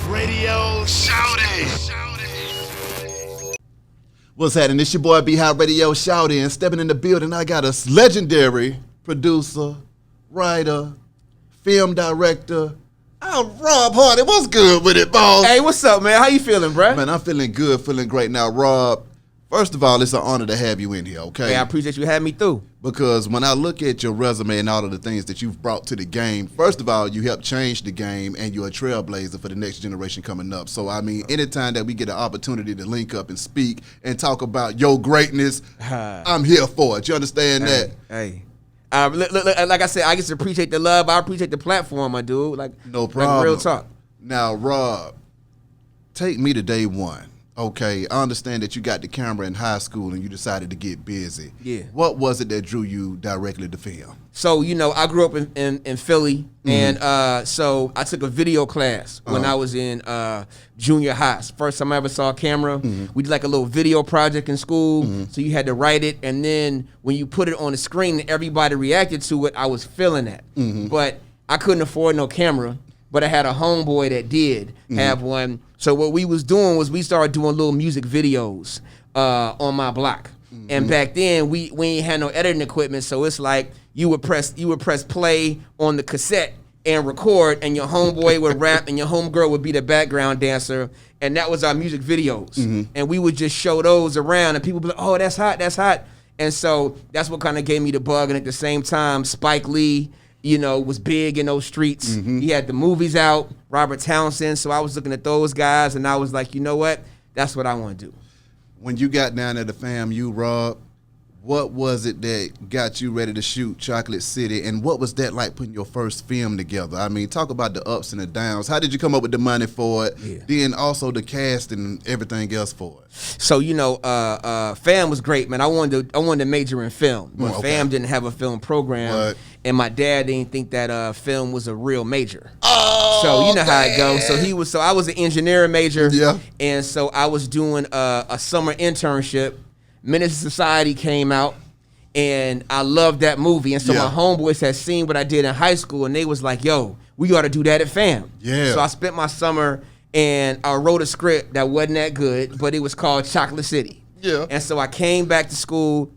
Radio Shouting. What's happening? It's your boy B High Radio Shouting. And stepping in the building, I got a legendary producer, writer, film director. I'm Rob Hardy. What's good with it, boss? Hey, what's up, man? How you feeling, bruh? Man, I'm feeling good, feeling great. Now, Rob, first of all, it's an honor to have you in here, okay? Hey, I appreciate you having me through. Because when I look at your resume and all of the things that you've brought to the game, first of all, you helped change the game and you're a trailblazer for the next generation coming up. So, I mean, anytime that we get an opportunity to link up and speak and talk about your greatness, I'm here for it. You understand that? Hey. Look, like I said, I just appreciate the love. I appreciate the platform, my dude. Like, no problem. Like real talk. Now, Rob, take me to day one. Okay, I understand that you got the camera in high school and you decided to get busy. Yeah. What was it that drew you directly to film? So, you know, I grew up in Philly, and so I took a video class when I was in junior high. First time I ever saw a camera. We did like a little video project in school, so you had to write it, and then when you put it on the screen and everybody reacted to it, I was feeling that. But I couldn't afford no camera, but I had a homeboy that did have one. So what we was doing was we started doing little music videos on my block. And back then we ain't had no editing equipment, so it's like you would press play on the cassette and record, and your homeboy would rap and your homegirl would be the background dancer, and that was our music videos. And we would just show those around, and people would be like, oh, that's hot, that's hot. And so that's what kind of gave me the bug. And at the same time, Spike Lee, you know, was big in those streets. He had the movies out, Robert Townsend. So I was looking at those guys, and I was like, you know what? That's what I want to do. When you got down at the FAMU, Rob, what was it that got you ready to shoot Chocolate City, and what was that like putting your first film together? I mean, talk about the ups and the downs. How did you come up with the money for it? Yeah. Then also the cast and everything else for it. So, you know, FAM was great, man. I wanted to major in film, but FAM didn't have a film program, and my dad didn't think that film was a real major. Oh, so you know how it goes. So I was an engineering major, and so I was doing a summer internship. Menace to Society came out, and I loved that movie. And so my homeboys had seen what I did in high school, and they was like, yo, we got to do that at FAM. Yeah. So I spent my summer, and I wrote a script that wasn't that good, but it was called Chocolate City. Yeah. And so I came back to school,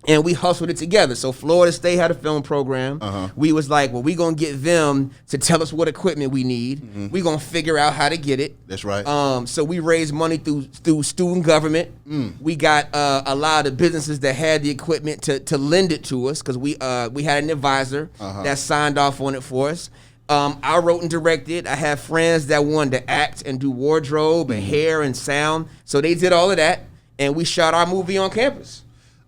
and we hustled it together. So Florida State had a film program. We was like, well, we going to get them to tell us what equipment we need. We going to figure out how to get it. That's right. So we raised money through student government. We got a lot of the businesses that had the equipment to lend it to us, because we had an advisor that signed off on it for us. I wrote and directed. I had friends that wanted to act and do wardrobe and hair and sound. So they did all of that, and we shot our movie on campus.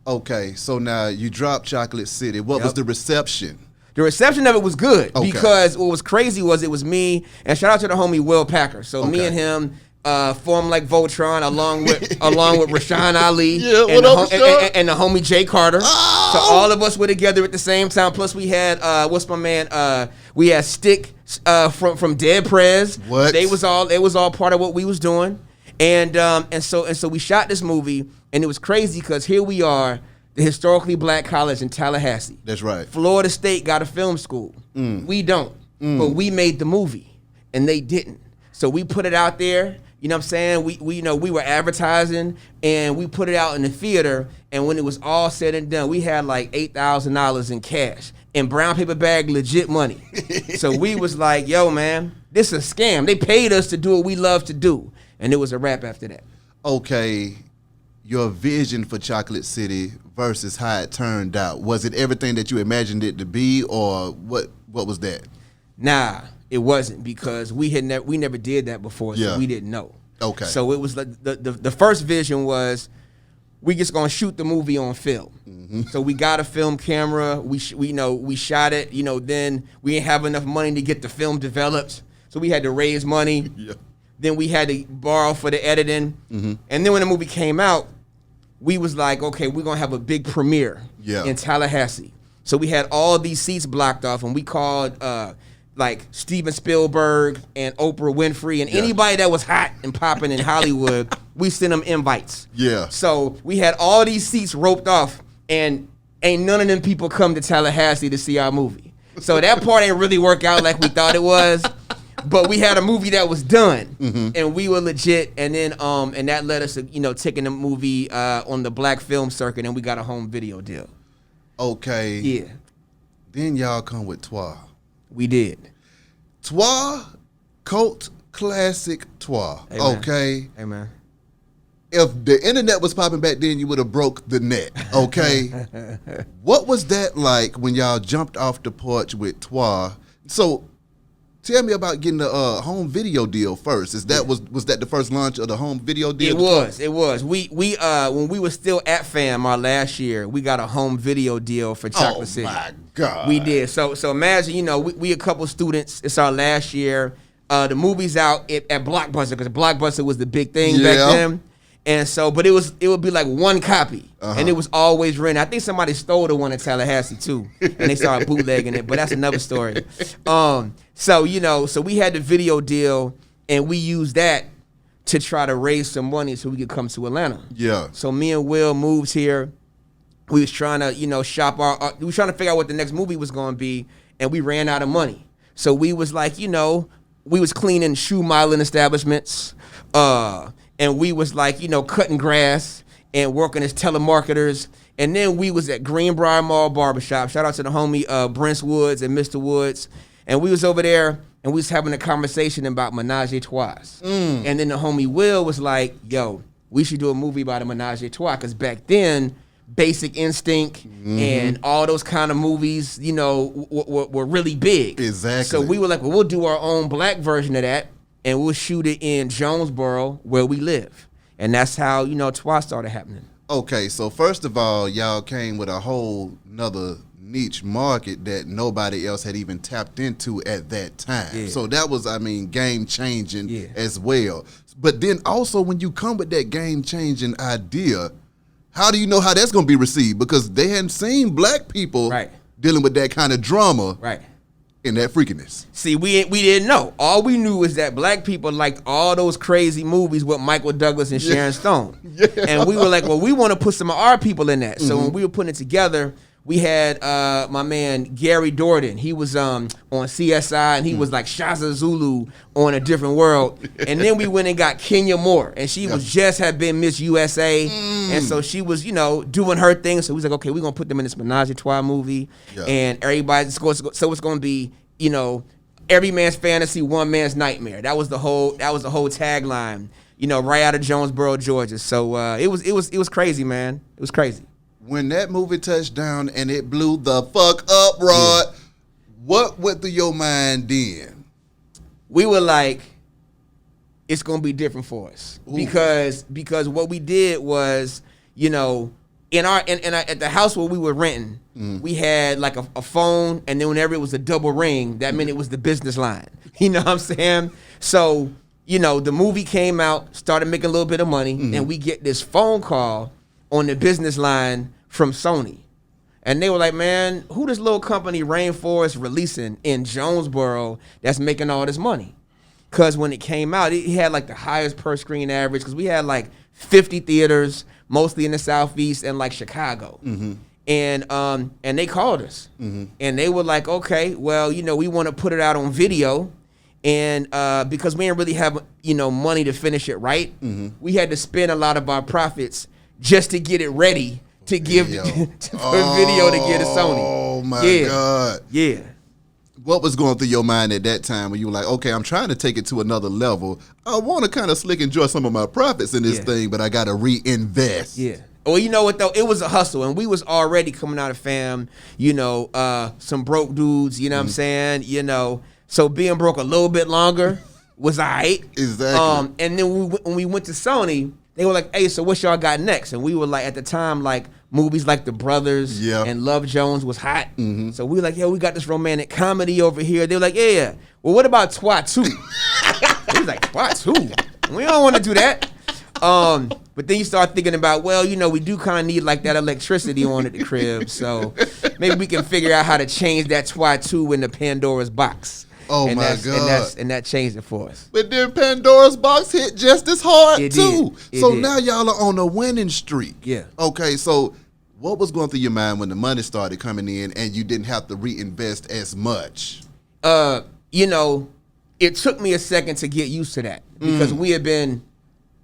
Okay, so now you dropped Chocolate City. What was the reception? The reception of it was good, because what was crazy was it was me, and shout out to the homie Will Packer. So me and him formed like Voltron, along with Rashawn Ali and the homie Jay Carter. Oh! So all of us were together at the same time. Plus we had we had Stick from Dead Prez. What? It was all part of what we was doing. And so we shot this movie, and it was crazy because here we are, the historically black college in Tallahassee. That's right. Florida State got a film school. We don't, but we made the movie, and they didn't. So we put it out there. You know what I'm saying? We were advertising, and we put it out in the theater. And when it was all said and done, we had like $8,000 in cash in brown paper bag, legit money. So we was like, yo, man, this is a scam. They paid us to do what we love to do. And it was a wrap after that. Okay, your vision for Chocolate City versus how it turned out. Was it everything that you imagined it to be, or what was that? Nah, it wasn't, because we never did that before, so we didn't know. Okay. So it was like the first vision was, we just gonna shoot the movie on film. So we got a film camera. We shot it. You know, then we didn't have enough money to get the film developed, so we had to raise money. Then we had to borrow for the editing. And then when the movie came out, we was like, okay, we're going to have a big premiere in Tallahassee. So we had all these seats blocked off, and we called like Steven Spielberg and Oprah Winfrey and anybody that was hot and popping in Hollywood. We sent them invites. So we had all these seats roped off, and ain't none of them people come to Tallahassee to see our movie. So that part ain't really work out like we thought it was. But we had a movie that was done, and we were legit. And then, and that led us to, taking the movie on the black film circuit, and we got a home video deal. Okay. Yeah. Then y'all come with Trois. We did. Trois, cult classic Trois. Amen. Okay. Amen. If the internet was popping back then, you would have broke the net. Okay. What was that like when y'all jumped off the porch with Trois? So, tell me about getting the home video deal first. Was that the first launch of the home video deal? It was. We when we were still at FAM our last year, we got a home video deal for Chocolate City. Oh my God. We did. So imagine, we a couple students. It's our last year. The movie's out at Blockbuster because Blockbuster was the big thing back then. And so, but it would be like one copy, and it was always rented. I think somebody stole the one in Tallahassee too, and they started bootlegging it. But that's another story. So we had the video deal, and we used that to try to raise some money so we could come to Atlanta. Yeah. So me and Will moved here. We was trying to, shop we was trying to figure out what the next movie was going to be, and we ran out of money. So we was like, we was cleaning shoe modeling establishments. And we was like, cutting grass and working as telemarketers. And then we was at Greenbrier Mall Barbershop. Shout out to the homie Brent Woods and Mr. Woods. And we was over there and we was having a conversation about Menage a Trois. And then the homie Will was like, yo, we should do a movie about a Menage a Trois. Because back then, Basic Instinct and all those kind of movies, were really big. Exactly. So we were like, well, we'll do our own black version of that. And we'll shoot it in Jonesboro, where we live. And that's how, Trois started happening. Okay, so first of all, y'all came with a whole nother niche market that nobody else had even tapped into at that time. Yeah. So that was, game-changing as well. But then also when you come with that game-changing idea, how do you know how that's going to be received? Because they hadn't seen black people dealing with that kind of drama. Right. In that freakiness. See, we didn't know. All we knew is that black people liked all those crazy movies with Michael Douglas and Sharon Stone. And we were like, well, we want to put some of our people in that. So when we were putting it together, we had my man Gary Dordan. He was on CSI, and he was like Shaza Zulu on A Different World. And then we went and got Kenya Moore, and she was just had been Miss USA. And so she was, doing her thing. So we was like, okay, we're going to put them in this Menage a Trois movie. And everybody's going to, so it's going to be, every man's fantasy, one man's nightmare. That was the whole tagline, right out of Jonesboro, Georgia. So it was crazy, man. It was crazy. When that movie touched down and it blew the fuck up, Rod, what went through your mind then? We were like, it's gonna be different for us. Ooh. Because what we did was, at the house where we were renting, we had like a phone, and then whenever it was a double ring, that meant it was the business line. You know what I'm saying? So, the movie came out, started making a little bit of money, and we get this phone call on the business line from Sony. And they were like, man, who this little company Rainforest releasing in Jonesboro that's making all this money? Because when it came out, it had like the highest per screen average, because we had like 50 theaters, mostly in the Southeast and like Chicago. And they called us. And they were like, okay, well, we want to put it out on video. And because we didn't really have, money to finish it right, we had to spend a lot of our profits just to get it ready to give for video to get to Sony. Oh my God. Yeah. What was going through your mind at that time when you were like, okay, I'm trying to take it to another level. I want to kind of slick enjoy some of my profits in this thing, but I got to reinvest. Yeah. Well, you know what though? It was a hustle, and we was already coming out of fam, some broke dudes, you know what I'm saying? So being broke a little bit longer was all right. Exactly. And then when we went to Sony, they were like, hey, so what y'all got next? And we were like, at the time, like, movies like The Brothers and Love Jones was hot. So we were like, we got this romantic comedy over here. They were like, yeah. Well, what about Trois 2? We was like, Trois 2? We don't want to do that. But then you start thinking about, well, we do kind of need like that electricity on at the crib. So maybe we can figure out how to change that Trois 2 into Pandora's box. Oh, and my God. And that changed it for us. But then Pandora's box hit just as hard, too. So now y'all are on a winning streak. Yeah. Okay, so what was going through your mind when the money started coming in and you didn't have to reinvest as much? it took me a second to get used to that because we had been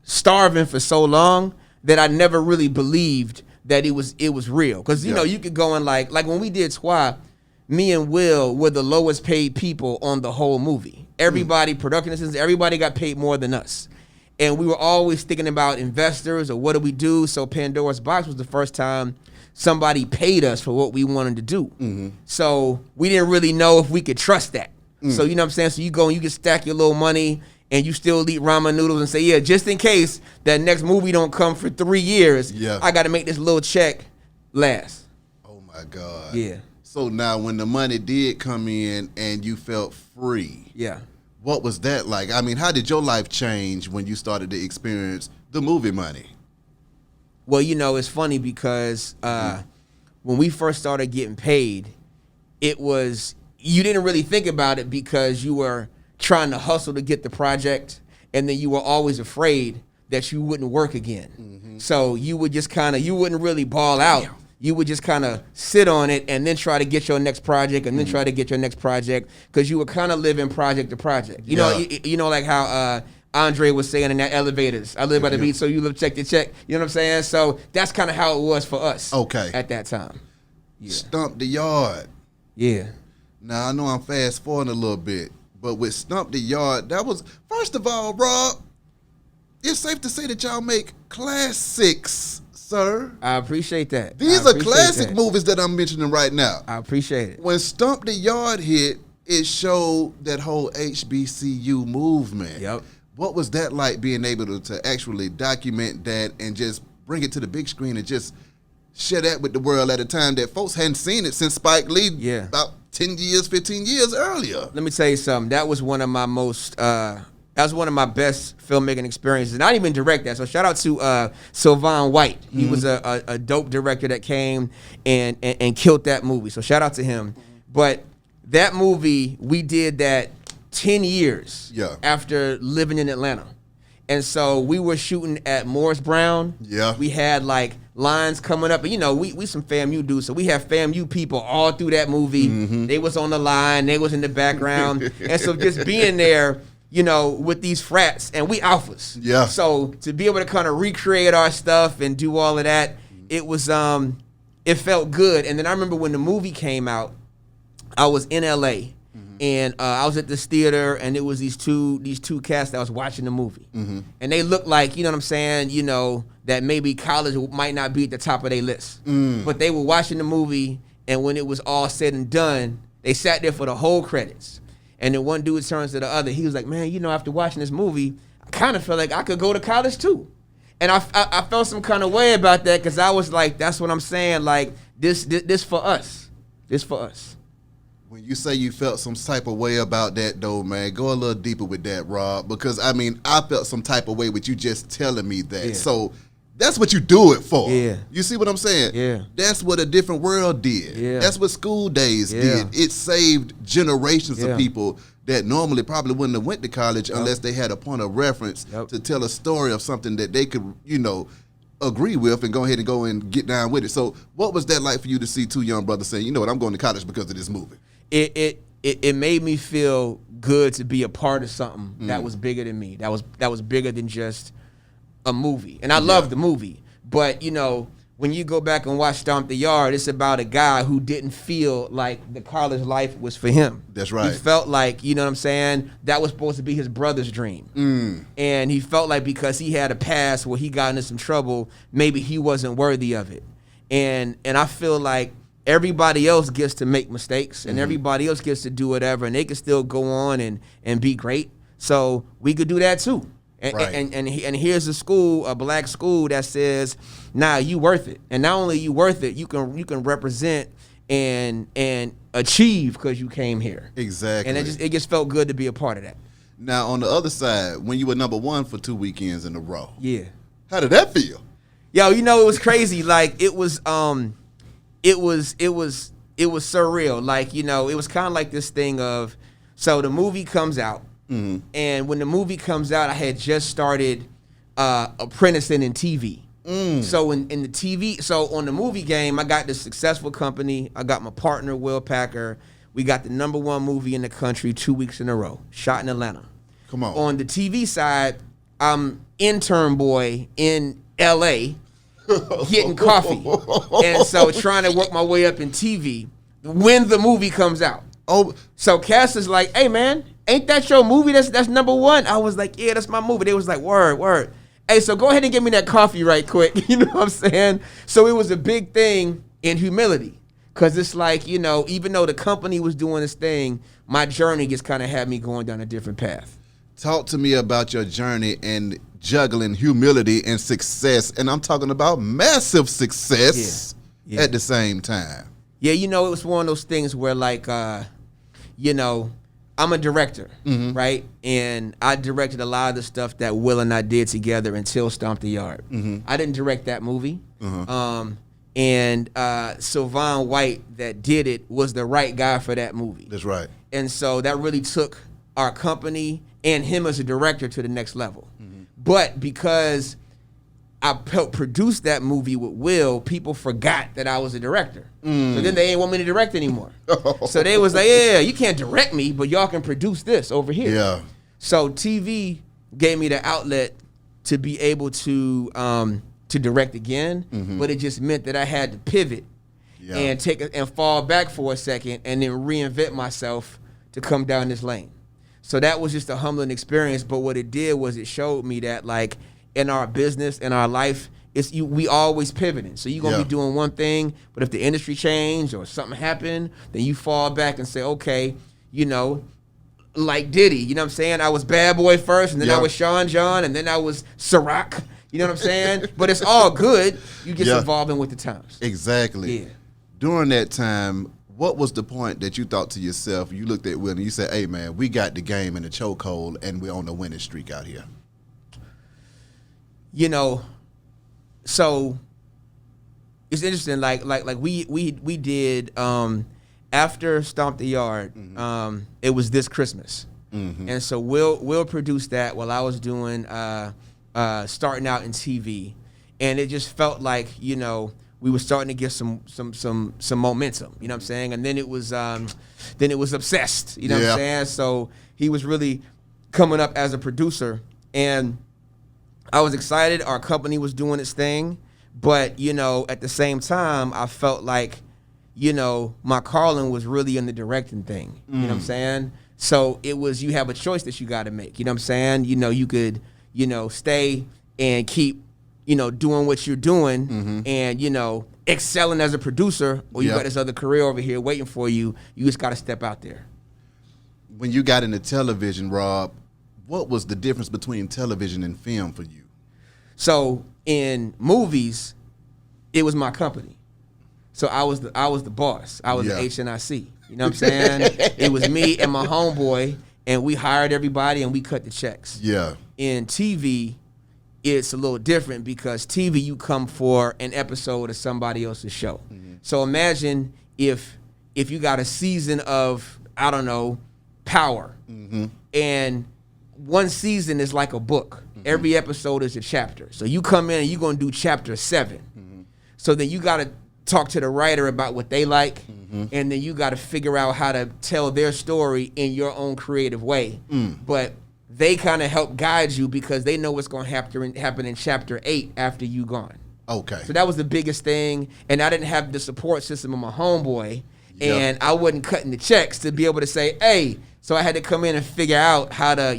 starving for so long that I never really believed that it was real. Because, you know, you could go and like when we did Trois, me and Will were the lowest paid people on the whole movie. Everybody, production assistants, everybody got paid more than us. And we were always thinking about investors or what do we do. So Pandora's Box was the first time somebody paid us for what we wanted to do. So we didn't really know if we could trust that. So, you know what I'm saying? So you go and you can stack your little money and you still eat ramen noodles and say, yeah, just in case that next movie don't come for 3 years, I got to make this little check last. Oh, my God. Yeah. So now when the money did come in and you felt free. Yeah. What was that like? I mean, how did your life change when you started to experience the movie money? Well, you know, it's funny because when we first started getting paid, it was, you didn't really think about it because you were trying to hustle to get the project, and then you were always afraid that you wouldn't work again. So you would just kind of, you wouldn't really ball out. You would just kind of sit on it and then try to get your next project and then try to get your next project because you were kind of living project to project. You know, like how Andre was saying in that Elevators, I live by the beat, so you live check to check. You know what I'm saying? So that's kind of how it was for us at that time. Stomp the Yard. Yeah. Now, I know I'm fast forwarding a little bit, but with Stomp the Yard, that was, first of all, Rob, it's safe to say that y'all make classics, sir. I appreciate that. These are classic movies that I'm mentioning right now. I appreciate it. When Stomp the Yard hit, it showed that whole HBCU movement. Yep. What was that like, being able to actually document that and just bring it to the big screen and just share that with the world at a time that folks hadn't seen it since Spike Lee about 10 years, 15 years earlier? Let me tell you something. That was one of my most, that was one of my best filmmaking experiences. And I didn't even direct that. So shout out to Sylvain White. He was a dope director that came and killed that movie. So shout out to him. But that movie, we did that 10 years after living in Atlanta. And so we were shooting at Morris Brown. Yeah. We had like lines coming up. And you know, we some FAMU dudes. So we have FAMU people all through that movie. They was on the line. They was in the background. And so just being there, you know, with these frats, and we alphas. Yeah. So to be able to kind of recreate our stuff and do all of that, it was, it felt good. And then I remember when the movie came out, I was in LA. And I was at this theater, and it was these two cats that was watching the movie. And they looked like, you know what I'm saying, you know, that maybe college might not be at the top of their list. But they were watching the movie, and when it was all said and done, they sat there for the whole credits. And then one dude turns to the other. He was like, man, you know, after watching this movie, I kind of felt like I could go to college too. And I felt some kind of way about that because I was like, that's what I'm saying. Like, this for us. This for us. When you say you felt some type of way about that, though, man, go a little deeper with that, Rob, because, I mean, I felt some type of way with you just telling me that. Yeah. So that's what you do it for. Yeah. You see what I'm saying? Yeah. That's what A Different World did. Yeah. That's what School Days did. It saved generations of people that normally probably wouldn't have went to college unless they had a point of reference to tell a story of something that they could, you know, agree with and go ahead and go and get down with it. So what was that like for you to see two young brothers saying, you know what, I'm going to college because of this movie? It made me feel good to be a part of something that was bigger than me. That was bigger than just a movie. And I love the movie. But, you know, when you go back and watch Stomp the Yard, it's about a guy who didn't feel like the college life was for him. That's right. He felt like, you know what I'm saying, that was supposed to be his brother's dream. And he felt like because he had a past where he got into some trouble, maybe he wasn't worthy of it. And I feel like everybody else gets to make mistakes and everybody else gets to do whatever, and they can still go on and be great. So we could do that too. And here's a school, a black school that says, nah, you worth it. And not only you worth it, you can represent and achieve because you came here. Exactly. And it just felt good to be a part of that. Now on the other side, when you were #1 for 2 weekends in a row. Yeah. How did that feel? Yo, you know, it was crazy. Like it was surreal. Like, you know, it was kind of like this thing of, so the movie comes out. And when the movie comes out, I had just started apprenticing in TV. So in the TV, so on the movie game, I got this successful company. I got my partner, Will Packer. We got the #1 movie in the country 2 weeks in a row, shot in Atlanta. Come on. On the TV side, I'm intern boy in LA getting coffee. And so trying to work my way up in TV when the movie comes out. Oh, so Cass is like, hey man, ain't that your movie? That's #1. I was like, yeah, that's my movie. They was like, word. Hey, so go ahead and give me that coffee right quick. You know what I'm saying? So it was a big thing in humility. Because it's like, you know, even though the company was doing this thing, my journey just kind of had me going down a different path. Talk to me about your journey and juggling humility and success. And I'm talking about massive success at the same time. Yeah, you know, it was one of those things where, like, you know, I'm a director, right? And I directed a lot of the stuff that Will and I did together until Stomp the Yard. I didn't direct that movie. And Sylvain White that did it was the right guy for that movie. That's right. And so that really took our company and him as a director to the next level. But because I helped produce that movie with Will, people forgot that I was a director. So then they ain't want me to direct anymore. So they was like, yeah, you can't direct me, but y'all can produce this over here. Yeah. So TV gave me the outlet to be able to direct again, but it just meant that I had to pivot and and fall back for a second and then reinvent myself to come down this lane. So that was just a humbling experience, but what it did was it showed me that, like, in our business, in our life, we always pivoting. So you're going to be doing one thing, but if the industry changed or something happened, then you fall back and say, okay, you know, like Diddy, you know what I'm saying? I was Bad Boy first, and then I was Sean John, and then I was Ciroc. You know what I'm saying? But it's all good. You just evolving with the times. Exactly. Yeah. During that time, what was the point that you thought to yourself, you looked at Will and you said, hey, man, we got the game in the chokehold and we're on the winning streak out here? You know, so it's interesting. Like we did after Stomp the Yard. It was this Christmas, and so Will produced that while I was doing starting out in TV, and it just felt like, you know, we were starting to get some momentum. You know what I'm saying? And then it was Obsessed. You know what I'm saying? So he was really coming up as a producer, and I was excited. Our company was doing its thing, but, you know, at the same time, I felt like, you know, my calling was really in the directing thing. You know what I'm saying? So it was, you have a choice that you got to make. You know what I'm saying? You know, you could, you know, stay and keep, you know, doing what you're doing and, you know, excelling as a producer, or you got this other career over here waiting for you. You just got to step out there. When you got into television, Rob, what was the difference between television and film for you? So in movies, it was my company. So I was the boss. I was the HNIC. You know what I'm saying? It was me and my homeboy, and we hired everybody and we cut the checks. Yeah. In TV, it's a little different because TV, you come for an episode of somebody else's show. So imagine if you got a season of, I don't know, Power, and one season is like a book. Every episode is a chapter. So you come in and you're going to do chapter 7. So then you got to talk to the writer about what they like, and then you got to figure out how to tell their story in your own creative way. But they kind of help guide you because they know what's going to happen in chapter 8 after you gone. Okay. So that was the biggest thing, and I didn't have the support system of my homeboy, and I wasn't cutting the checks to be able to say, hey. So I had to come in and figure out how to,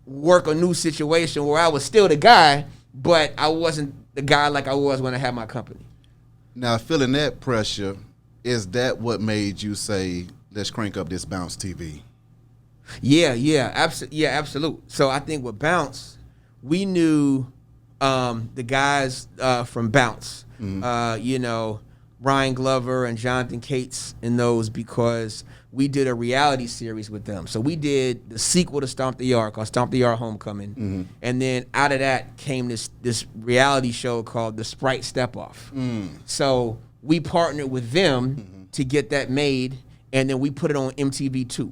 work a new situation where I was still the guy, but I wasn't the guy like I was when I had my company. Now, feeling that pressure, is that what made you say, let's crank up this Bounce TV? Yeah, absolutely. So I think with Bounce, we knew the guys from Bounce, Ryan Glover and Jonathan Cates and those, because we did a reality series with them. So we did the sequel to Stomp the Yard called Stomp the Yard Homecoming. And then out of that came this reality show called The Sprite Step Off. So we partnered with them to get that made, and then we put it on MTV2.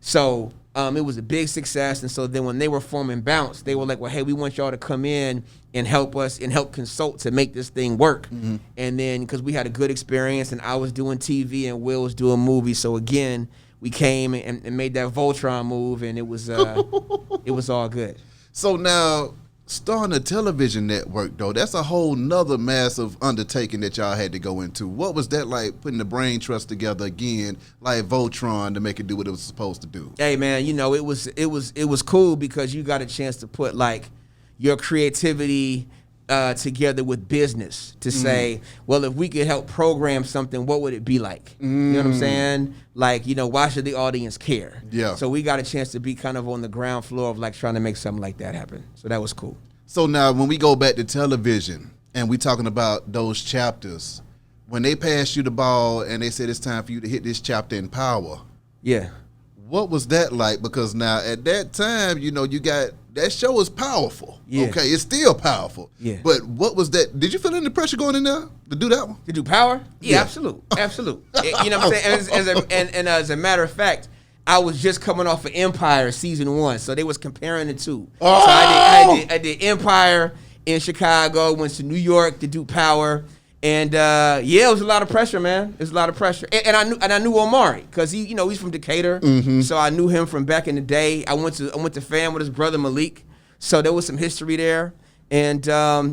So It was a big success, and so then when they were forming Bounce, they were like, well, hey, we want y'all to come in and help us and help consult to make this thing work. And then because we had a good experience, and I was doing TV and Will was doing movies, so again, we came and made that Voltron move, and it was all good. So now, starting a television network, though, that's a whole nother massive undertaking that y'all had to go into. What was that like, putting the brain trust together again, like Voltron, to make it do what it was supposed to do? Hey, man, you know, it was cool because you got a chance to put, like, your creativity together with business to say, well, if we could help program something, what would it be like? You know what I'm saying? Like, you know, why should the audience care? Yeah. So we got a chance to be kind of on the ground floor of like trying to make something like that happen. So that was cool. So now when we go back to television and we talking about those chapters, when they passed you the ball and they said it's time for you to hit this chapter in Power. Yeah. What was that like? Because now at that time, you know, you got, that show was powerful. Yeah. Okay, it's still powerful. Yeah. But what was that? Did you feel any pressure going in there to do that one? To do Power? Yeah, Yeah. absolute. You know what I'm saying? And as a matter of fact, I was just coming off of Empire season 1, so they was comparing the two. Oh! So I did Empire in Chicago, went to New York to do Power. And yeah, it was a lot of pressure, man. It was a lot of pressure, and I knew Omari because he, you know, he's from Decatur, so I knew him from back in the day. I went to fam with his brother Malik, so there was some history there, and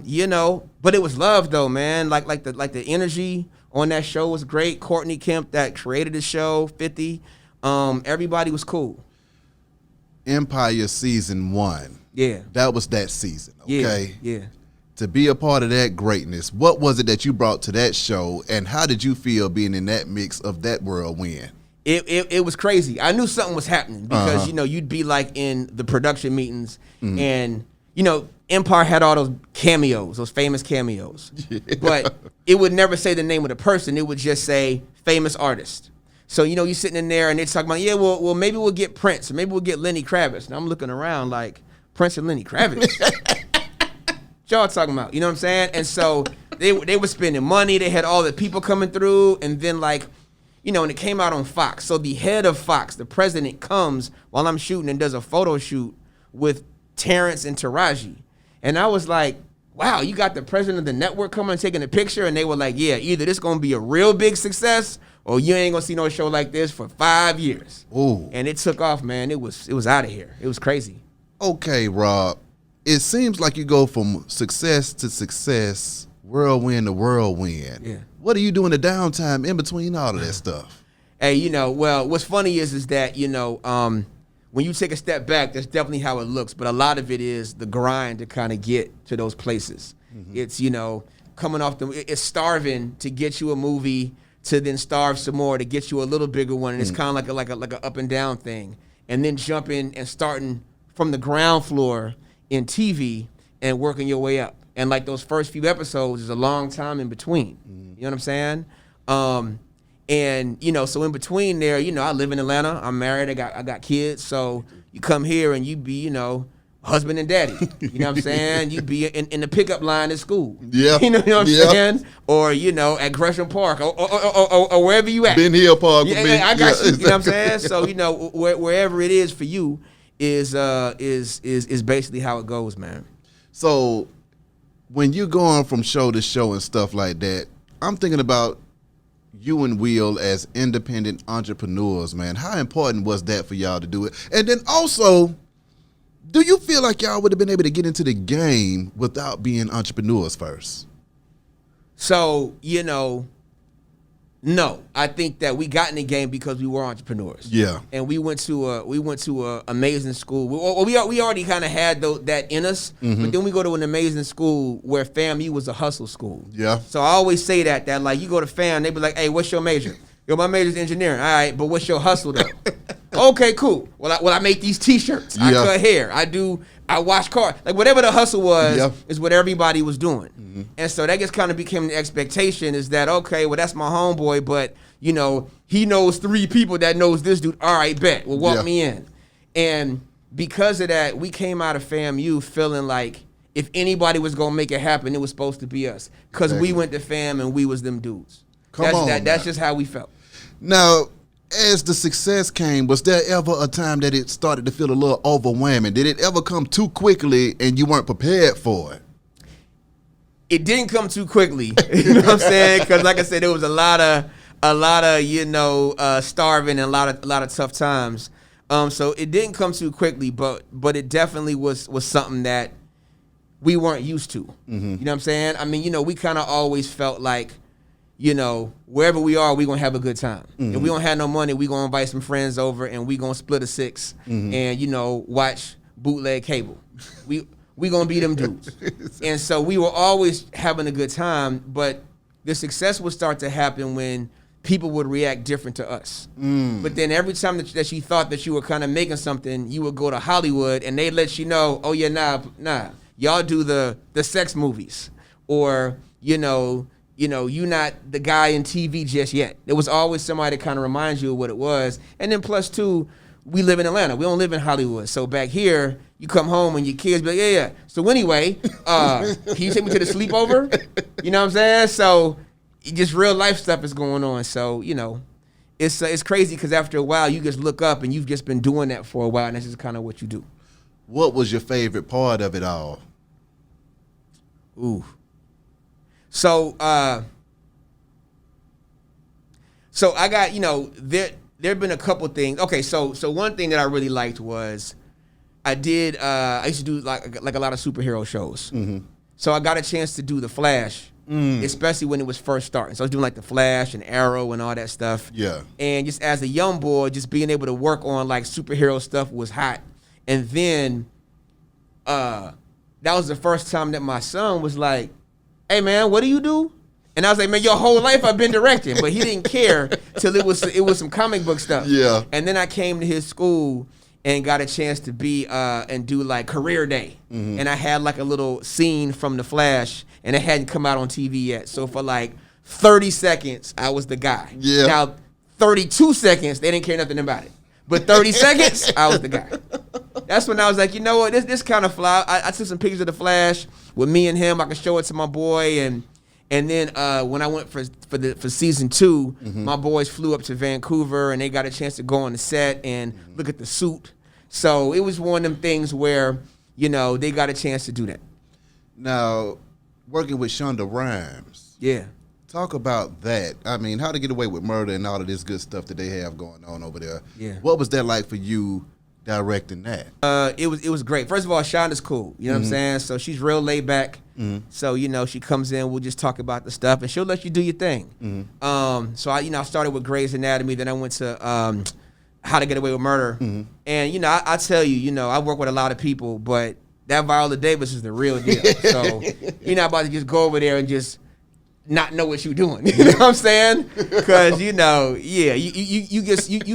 you know, but it was love though, man. Like the energy on that show was great. Courtney Kemp that created the show, 50, everybody was cool. Empire season 1. Yeah, That was that season. Okay. Yeah. To be a part of that greatness, what was it that you brought to that show, and how did you feel being in that mix of that whirlwind? It was crazy. I knew something was happening because, you know, you'd be like in the production meetings and, you know, Empire had all those cameos, those famous cameos. Yeah. But it would never say the name of the person. It would just say famous artist. So, you know, you're sitting in there and they're talking about, yeah, well, maybe we'll get Prince or maybe we'll get Lenny Kravitz. And I'm looking around like, Prince and Lenny Kravitz? Y'all talking about, you know what I'm saying? And so they were spending money. They had all the people coming through, and then like, you know, and it came out on Fox. So the head of Fox, the president, comes while I'm shooting and does a photo shoot with Terrence and Taraji, and I was like, wow, you got the president of the network coming and taking a picture, and they were like, yeah, either this gonna be a real big success or you ain't gonna see no show like this for 5 years. Ooh. And it took off, man. It was out of here. It was crazy. Okay, Rob. It seems like you go from success to success, whirlwind to whirlwind. Yeah. What are you doing the downtime in between all of that stuff? Hey, you know, well, what's funny is that, you know, when you take a step back, that's definitely how it looks. But a lot of it is the grind to kind of get to those places. It's, you know, coming off it's starving to get you a movie, to then starve some more to get you a little bigger one. And it's kind of like a up and down thing. And then jumping and starting from the ground floor in TV and working your way up. And like those first few episodes is a long time in between. You know what I'm saying? And you know, so in between there, you know, I live in Atlanta. I'm married. I got kids. So you come here and you be, you know, husband and daddy. You know what I'm saying? You be in the pickup line at school. Yeah. You know what I'm saying? Or you know, at Gresham Park or wherever you at. Ben Hill Park. Yeah, I got you. You know what I'm saying? So you know, wherever it is for you is basically how it goes, man. So when you're going from show to show and stuff like that, I'm thinking about you and Will as independent entrepreneurs, man. How important was that for y'all to do it? And then also, do you feel like y'all would have been able to get into the game without being entrepreneurs first? So, you know, no. I think that we got in the game because we were entrepreneurs. Yeah. And we went to a amazing school. We already kind of had that in us, but then we go to an amazing school where FAMU was a hustle school. Yeah. So I always say that like you go to FAM, they be like, hey, what's your major? Yo, my major's engineering. All right, but what's your hustle though? Okay, cool. Well, I make these T-shirts. I cut hair. I wash cars. Like whatever the hustle was is what everybody was doing. And so that just kind of became the expectation is that, okay, well, that's my homeboy, but, you know, he knows 3 people that knows this dude. All right, bet. Well, walk me in. And because of that, we came out of FAMU feeling like if anybody was going to make it happen, it was supposed to be us. Because we went to FAM and we was them dudes. That's just how we felt. Now, as the success came, was there ever a time that it started to feel a little overwhelming? Did it ever come too quickly and you weren't prepared for it? It didn't come too quickly. You know what I'm saying? Because like I said, there was a lot of starving and a lot of tough times. So it didn't come too quickly, but it definitely was something that we weren't used to. Mm-hmm. You know what I'm saying? I mean, we kind of always felt like, wherever we are, we gonna have a good time. Mm-hmm. If we don't have no money, we gonna invite some friends over and we gonna split a six and watch bootleg cable. We gonna be them dudes. And so we were always having a good time, but the success would start to happen when people would react different to us. But then every time that you thought that you were kind of making something, you would go to Hollywood and they'd let you know, oh yeah, nah, y'all do the sex movies, or you're not the guy in TV just yet. There was always somebody to kind of remind you of what it was. And then plus two, we live in Atlanta. We don't live in Hollywood. So back here, you come home and your kids be like, yeah. So anyway, can you take me to the sleepover? You know what I'm saying? So just real life stuff is going on. So, it's crazy because after a while, you just look up and you've just been doing that for a while, and that's just kind of what you do. What was your favorite part of it all? Ooh. So I got, there have been a couple things. Okay, so one thing that I really liked was I used to do like a lot of superhero shows. Mm-hmm. So I got a chance to do The Flash, especially when it was first starting. So I was doing like The Flash and Arrow and all that stuff. Yeah. And just as a young boy, just being able to work on like superhero stuff was hot. And then that was the first time that my son was like, hey man, what do you do? And I was like, man, your whole life I've been directing. But he didn't care till it was some comic book stuff. Yeah. And then I came to his school and got a chance to be and do like career day. Mm-hmm. And I had like a little scene from The Flash, and it hadn't come out on TV yet. So for like 30 seconds, I was the guy. Yeah. Now, 32 seconds, they didn't care nothing about it. But 30 seconds, I was the guy. That's when I was like, you know what, this kind of fly. I took some pictures of The Flash with me and him. I could show it to my boy, and then when I went for season 2, my boys flew up to Vancouver and they got a chance to go on the set and look at the suit. So it was one of them things where they got a chance to do that. Now, working with Shonda Rhimes. Yeah. Talk about that. I mean, How to Get Away with Murder and all of this good stuff that they have going on over there. Yeah. What was that like for you directing that? It was great. First of all, Shonda's cool. You know what I'm saying? So she's real laid back. So she comes in, we'll just talk about the stuff, and she'll let you do your thing. So I started with Grey's Anatomy, then I went to How to Get Away with Murder, and I tell you, I work with a lot of people, but that Viola Davis is the real deal. So you're not about to just go over there and just not know what you're doing. You know what I'm saying? Because you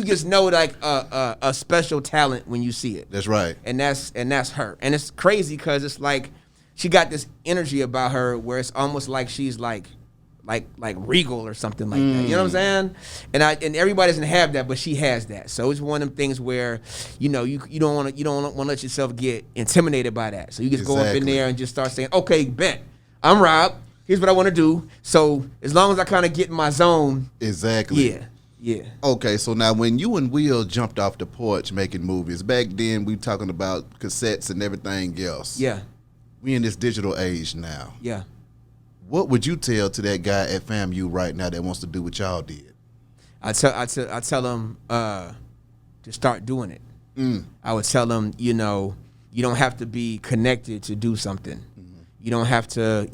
just know like a special talent when you see it. That's right. And that's her. And it's crazy because it's like she got this energy about her where it's almost like she's like regal or something like that. You know what I'm saying? And everybody doesn't have that, but she has that. So it's one of them things where you don't want to let yourself get intimidated by that. So you just go up in there and just start saying, okay, bet I'm Rob. Here's what I want to do. So as long as I kind of get in my zone. Exactly. Yeah. Okay, so now when you and Will jumped off the porch making movies, back then we talking about cassettes and everything else. Yeah. We in this digital age now. Yeah. What would you tell to that guy at FAMU right now that wants to do what y'all did? I tell him to start doing it. I would tell him, you don't have to be connected to do something. You don't have to,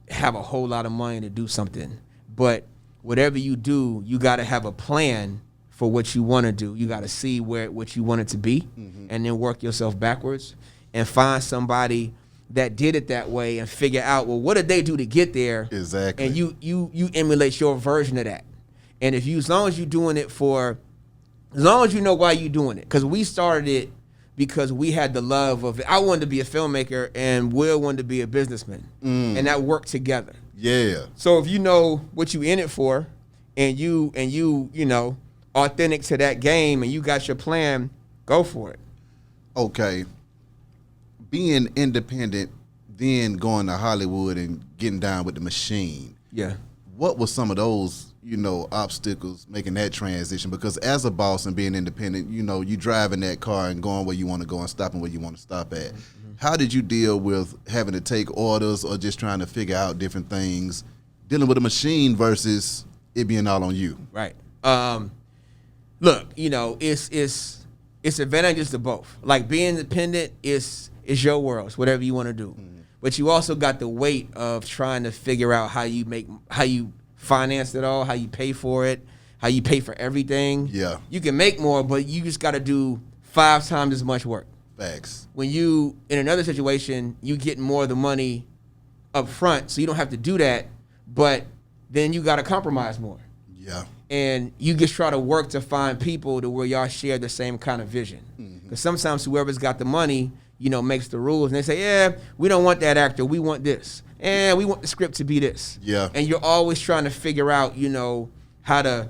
have a whole lot of money to do something. But whatever you do, you got to have a plan for what you want to do. You got to see what you want it to be, and then work yourself backwards and find somebody that did it that way and figure out, well, what did they do to get there? Exactly. And you emulate your version of that. And as long as you're doing it as long as you know why you're doing it. Because we started it because we had the love of it. I wanted to be a filmmaker and Will wanted to be a businessman. And that worked together. Yeah. So if you know what you in it for and you authentic to that game and you got your plan, go for it. Okay. Being independent, then going to Hollywood and getting down with the machine. Yeah. What were some of those, obstacles making that transition? Because as a boss and being independent, you driving that car and going where you want to go and stopping where you want to stop at. Mm-hmm. How did you deal with having to take orders or just trying to figure out different things, dealing with a machine versus it being all on you? Right. Look, it's advantages to both. Like being independent is your world. It's whatever you want to do. Mm-hmm. But you also got the weight of trying to figure out how you finance it all, how you pay for it, how you pay for everything. Yeah. You can make more, but you just got to do 5 times as much work. Facts. When you, in another situation, you get more of the money up front, so you don't have to do that, but then you got to compromise more. Yeah. And you just try to work to find people to where y'all share the same kind of vision. Because sometimes whoever's got the money, makes the rules, and they say, yeah, we don't want that actor, we want this. And we want the script to be this. Yeah. And you're always trying to figure out, how to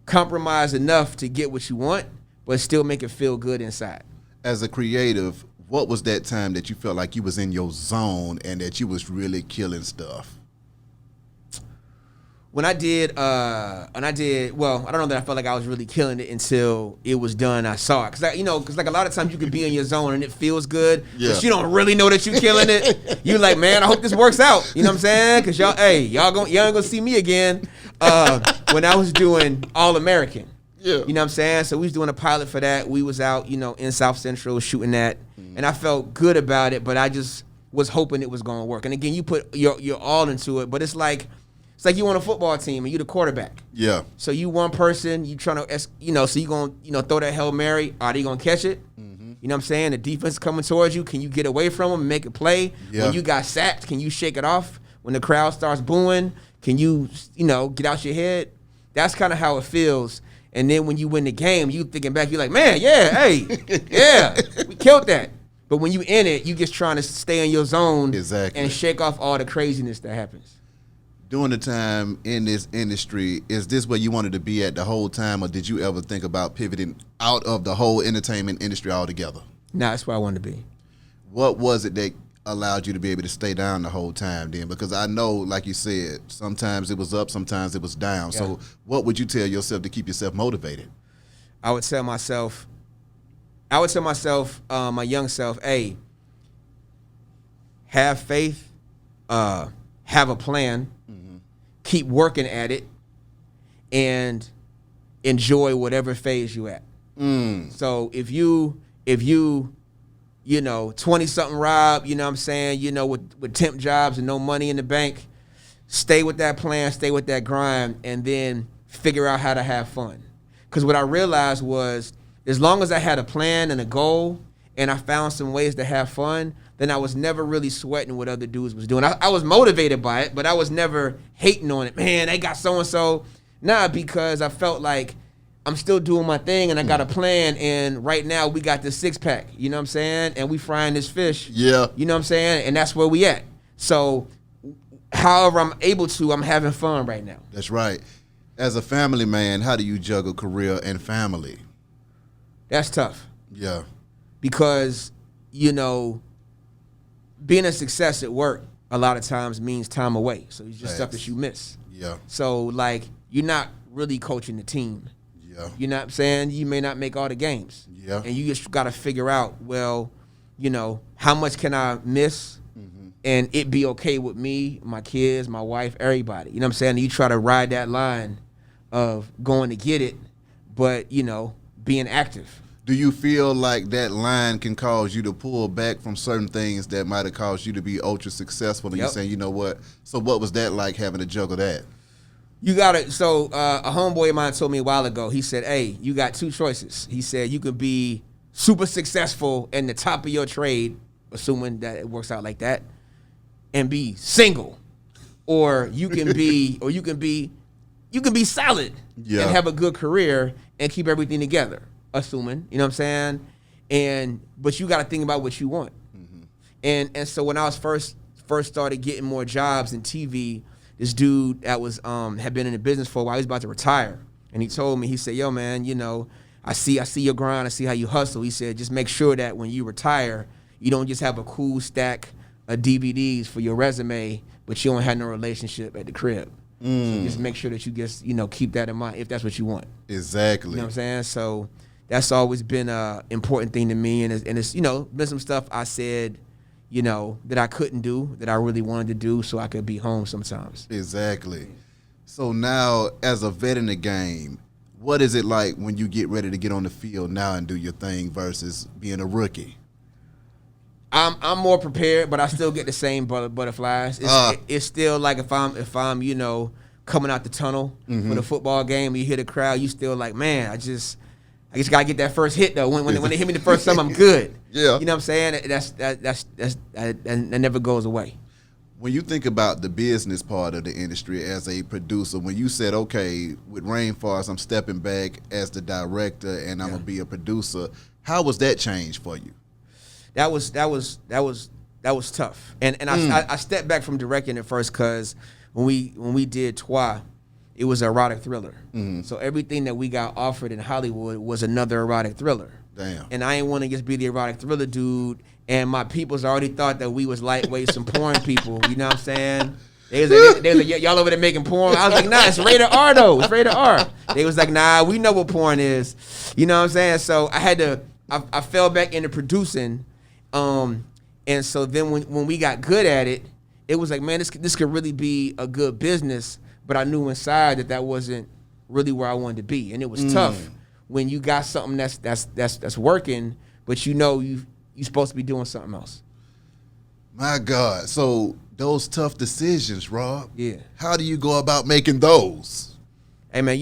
compromise enough to get what you want, but still make it feel good inside. As a creative, what was that time that you felt like you was in your zone and that you was really killing stuff? When I did, well, I don't know that I felt like I was really killing it until it was done. I saw it. Because like a lot of times you can be in your zone and it feels good, but you don't really know that you're killing it. You're like, man, I hope this works out. You know what I'm saying? Because y'all ain't gonna see me again. When I was doing All American. Yeah. You know what I'm saying? So we was doing a pilot for that. We was out, in South Central shooting that. And I felt good about it, but I just was hoping it was going to work. And again, you put your all into it, but it's like you on a football team and you the quarterback. Yeah. So you one person, you trying to, so you going to, throw that Hail Mary. Are they going to catch it? Mm-hmm. You know what I'm saying? The defense coming towards you. Can you get away from them and make a play? Yeah. When you got sacked, can you shake it off? When the crowd starts booing, can you, get out your head? That's kind of how it feels. And then when you win the game, you thinking back, you're like, man, yeah, hey, yeah, we killed that. But when you in it, you just trying to stay in your zone and shake off all the craziness that happens. During the time in this industry, is this where you wanted to be at the whole time, or did you ever think about pivoting out of the whole entertainment industry altogether? No, that's where I wanted to be. What was it that allowed you to be able to stay down the whole time then? Because I know, like you said, sometimes it was up, sometimes it was down. Yeah. So what would you tell yourself to keep yourself motivated? I would tell myself, my young self, hey, have faith, have a plan, keep working at it, and enjoy whatever phase you at. So if you 20-something Rob, you know what I'm saying, with temp jobs and no money in the bank, stay with that plan, stay with that grind, and then figure out how to have fun. Because what I realized was, as long as I had a plan and a goal, and I found some ways to have fun, then I was never really sweating what other dudes was doing. I was motivated by it, but I was never hating on it. Man, they got so-and-so. Nah, because I felt like I'm still doing my thing and I got a plan, and right now we got this 6-pack, you know what I'm saying? And we frying this fish. Yeah. You know what I'm saying? And that's where we at. So however I'm able to, I'm having fun right now. That's right. As a family man, how do you juggle career and family? That's tough. Yeah. Because, being a success at work a lot of times means time away. So it's just stuff that you miss. Yeah. So, you're not really coaching the team. Yeah. You know what I'm saying? You may not make all the games. Yeah. And you just got to figure out, well, how much can I miss and it be okay with me, my kids, my wife, everybody. You know what I'm saying? And you try to ride that line of going to get it, but, being active. Do you feel like that line can cause you to pull back from certain things that might have caused you to be ultra successful? And you're saying, you know what? So what was that like, having to juggle that? You got it. So a homeboy of mine told me a while ago, he said, hey, you got 2 choices. He said, you could be super successful in the top of your trade, assuming that it works out like that, and be single. Or you can be solid and have a good career and keep everything together. Assuming, you know what I'm saying? But you got to think about what you want. And so when I was first started getting more jobs in TV, this dude that was had been in the business for a while, he was about to retire. And he told me, he said, yo, man, I see your grind, I see how you hustle. He said, just make sure that when you retire, you don't just have a cool stack of DVDs for your resume, but you don't have no relationship at the crib. So just make sure that you just, keep that in mind if that's what you want. Exactly. You know what I'm saying? So that's always been an important thing to me. And it's been some stuff I said, that I couldn't do, that I really wanted to do so I could be home sometimes. Exactly. So now, as a vet in the game, what is it like when you get ready to get on the field now and do your thing versus being a rookie? I'm more prepared, but I still get the same butterflies. It's still like if I'm coming out the tunnel for the football game, you hear the crowd, you still like, man, I just gotta get that first hit though. When they hit me the first time, I'm good. Yeah. You know what I'm saying? That never goes away. When you think about the business part of the industry as a producer, when you said, okay, with Rainforest, I'm stepping back as the director and I'm gonna be a producer, how was that change for you? That was tough. And I stepped back from directing at first because when we did Trois, it was an erotic thriller. So everything that we got offered in Hollywood was another erotic thriller. Damn. And I didn't want to just be the erotic thriller dude. And my peoples already thought that we was lightweight, some porn people. You know what I'm saying? They was like, y'all over there making porn. I was like, nah, it's rated R though. It's rated R. They was like, nah, we know what porn is. You know what I'm saying? So I fell back into producing. And so then when we got good at it, it was like, man, this could really be a good business. But I knew inside that wasn't really where I wanted to be, and it was tough when you got something that's working, but you're supposed to be doing something else. My God, so those tough decisions, Rob. Yeah. How do you go about making those? Hey man,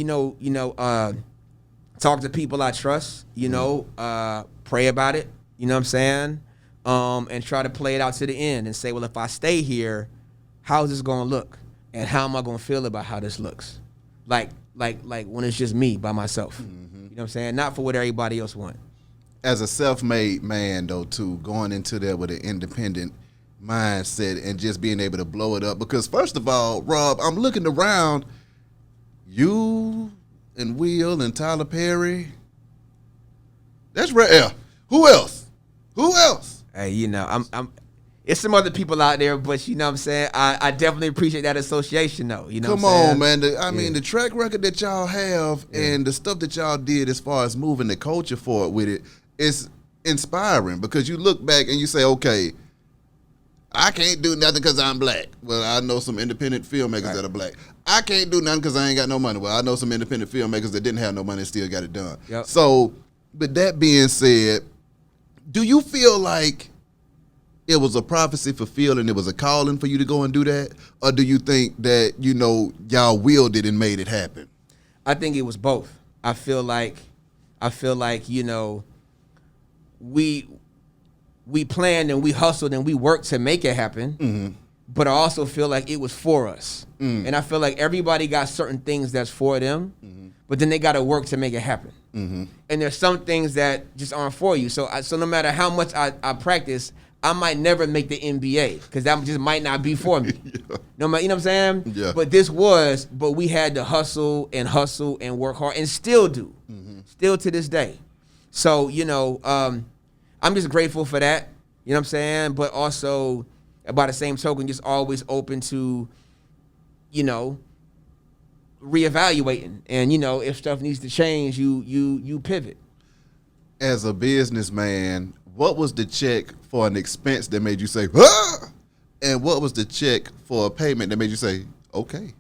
talk to people I trust. Pray about it. You know what I'm saying? And try to play it out to the end and say, well, if I stay here, how's this gonna look? And how am I gonna feel about how this looks? Like when it's just me by myself. You know what I'm saying? Not for what everybody else wants. As a self-made man, though, too, going into there with an independent mindset and just being able to blow it up. Because first of all, Rob, I'm looking around, you and Will and Tyler Perry. That's rare. Who else? Hey, I'm it's some other people out there, but you know what I'm saying? I definitely appreciate that association though. You know Come what I'm on, saying? man. I mean, the track record that y'all have and the stuff that y'all did as far as moving the culture forward with it is inspiring because you look back and you say, okay, I can't do nothing because I'm black. Well, I know some independent filmmakers that are black. I can't do nothing because I ain't got no money. Well, I know some independent filmmakers that didn't have no money and still got it done. Yep. So, with that being said, do you feel like it was a prophecy fulfilled and it was a calling for you to go and do that? Or do you think that, y'all willed it and made it happen? I think it was both. I feel like, we planned and we hustled and we worked to make it happen. But I also feel like it was for us. And I feel like everybody got certain things that's for them, but then they got to work to make it happen. And there's some things that just aren't for you. So no matter how much I practice, I might never make the NBA because that just might not be for me. No matter, you know what I'm saying? Yeah. But we had to hustle and work hard and still do, still to this day. So, I'm just grateful for that. You know what I'm saying? But also, by the same token, just always open to, reevaluating. And, if stuff needs to change, you pivot. As a businessman, what was the check for an expense that made you say, ah? And what was the check for a payment that made you say, okay?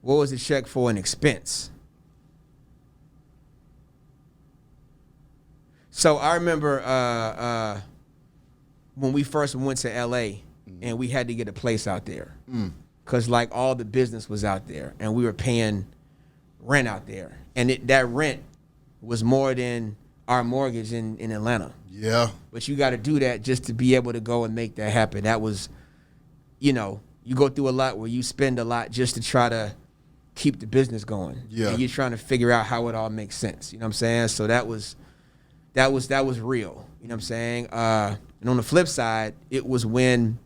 What was the check for an expense? So I remember when we first went to L.A. and we had to get a place out there because all the business was out there and we were paying rent out there. And that rent was more than our mortgage in Atlanta. Yeah. But you got to do that just to be able to go and make that happen. That was, you go through a lot where you spend a lot just to try to keep the business going. Yeah. And you're trying to figure out how it all makes sense. You know what I'm saying? So that was real. You know what I'm saying? And on the flip side, it was when,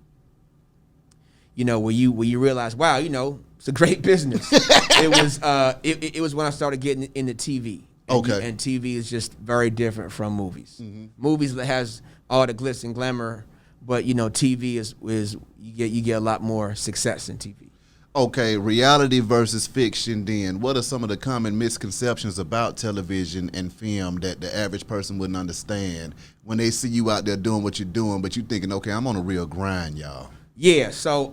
where you realize, wow, it's a great business. It was when I started getting into TV. Okay. And TV is just very different from movies. Movies that has all the glitz and glamour, but TV is you get a lot more success in TV. Okay, reality versus fiction then. What are some of the common misconceptions about television and film that the average person wouldn't understand when they see you out there doing what you're doing, but you thinking, okay, I'm on a real grind, y'all? Yeah, so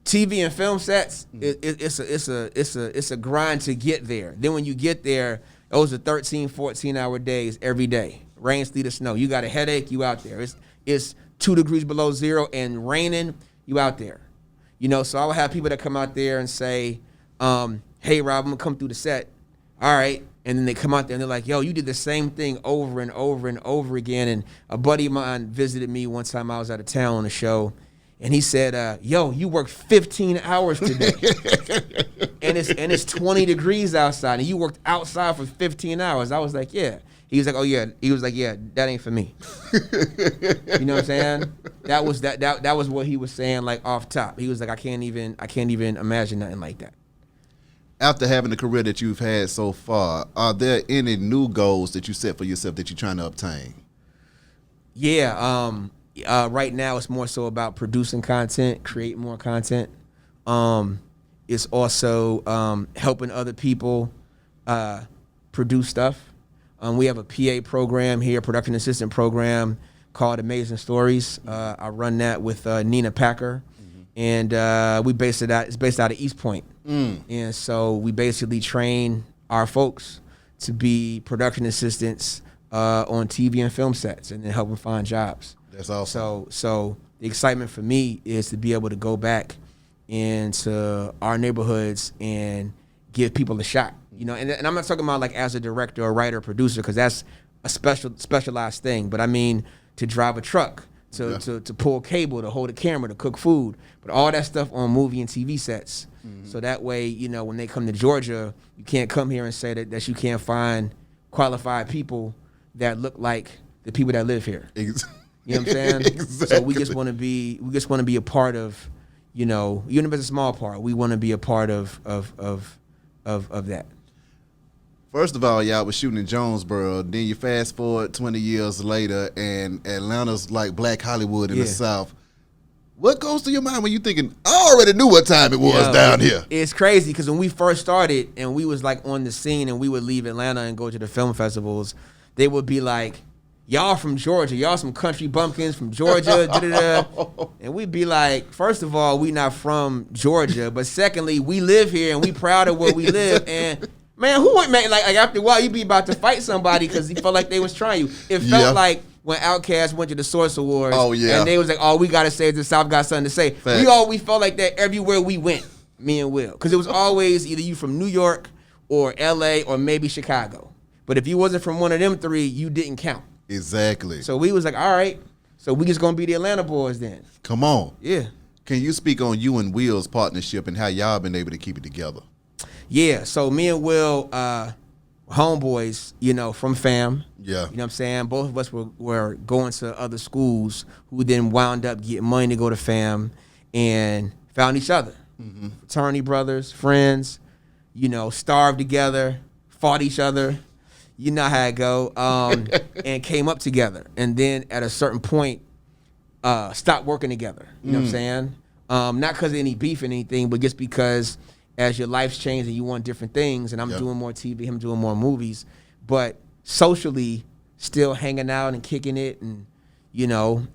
TV and film sets, it's a grind to get there. Then when you get there, those are 13, 14-hour days every day. Rain, sleet, or snow. You got a headache, you out there. It's 2 degrees below zero and raining, you out there. You know, so I would have people that come out there and say, hey, Rob, I'm going to come through the set. All right. And then they come out there and they're like, yo, you did the same thing over and over and over again. And a buddy of mine visited me one time. I was out of town on a show. And he said, yo, you worked 15 hours today. and it's 20 degrees outside. And you worked outside for 15 hours. I was like, yeah. He was like, oh, yeah. He was like, yeah, that ain't for me. You know what I'm saying? That was what he was saying, like, off top. He was like, I can't even imagine nothing like that. After having the career that you've had so far, are there any new goals that you set for yourself that you're trying to obtain? Yeah. Right now, it's more so about producing content, creating more content. It's also helping other people produce stuff. We have a PA program here, production assistant program called Amazing Stories. I run that with Nina Packer, and it's based out of East Point. And so we basically train our folks to be production assistants on TV and film sets, and then help them find jobs. That's awesome. So the excitement for me is to be able to go back into our neighborhoods and give people a shot. You know, and I'm not talking about like as a director or writer or producer, because that's a specialized thing. But I mean to drive a truck, to pull cable, to hold a camera, to cook food, but all that stuff on movie and TV sets. So that way, you know, when they come to Georgia, you can't come here and say that you can't find qualified people that look like the people that live here. You know what I'm saying? Exactly. So we just want to be a part of, you know, even if it's a small part, we want to be a part of that. First of all, y'all was shooting in Jonesboro. Then you fast forward 20 years later, and Atlanta's like Black Hollywood in the South. What goes through your mind when you thinking, I already knew what time it was down here? It's crazy because when we first started and we was like on the scene and we would leave Atlanta and go to the film festivals, they would be like, y'all from Georgia, y'all some country bumpkins from Georgia, and we'd be like, first of all, we not from Georgia, but secondly, we live here and we proud of where we live. And man, who would make like after a while you'd be about to fight somebody because he felt like they was trying you. It felt like when Outkast went to the Source Awards, and they was like, "Oh, we gotta say the South got something to say." Facts. We felt like that everywhere we went, me and Will, because it was always either you from New York or L.A. or maybe Chicago. But if you wasn't from one of them three, you didn't count. Exactly. So we was like, all right, so we just gonna be the Atlanta boys then. Come on. Yeah. Can you speak on you and Will's partnership and how y'all been able to keep it together? Yeah, so me and Will, homeboys, you know, from fam. Yeah. You know what I'm saying? Both of us were going to other schools who then wound up getting money to go to fam and found each other. Fraternity brothers, friends, you know, starved together, fought each other. You know how it go. And came up together. And then at a certain point, stopped working together. You know what I'm saying? Not because of any beef or anything, but just because as your life's changed and you want different things, and I'm doing more TV, him doing more movies, but socially still hanging out and kicking it and, you know,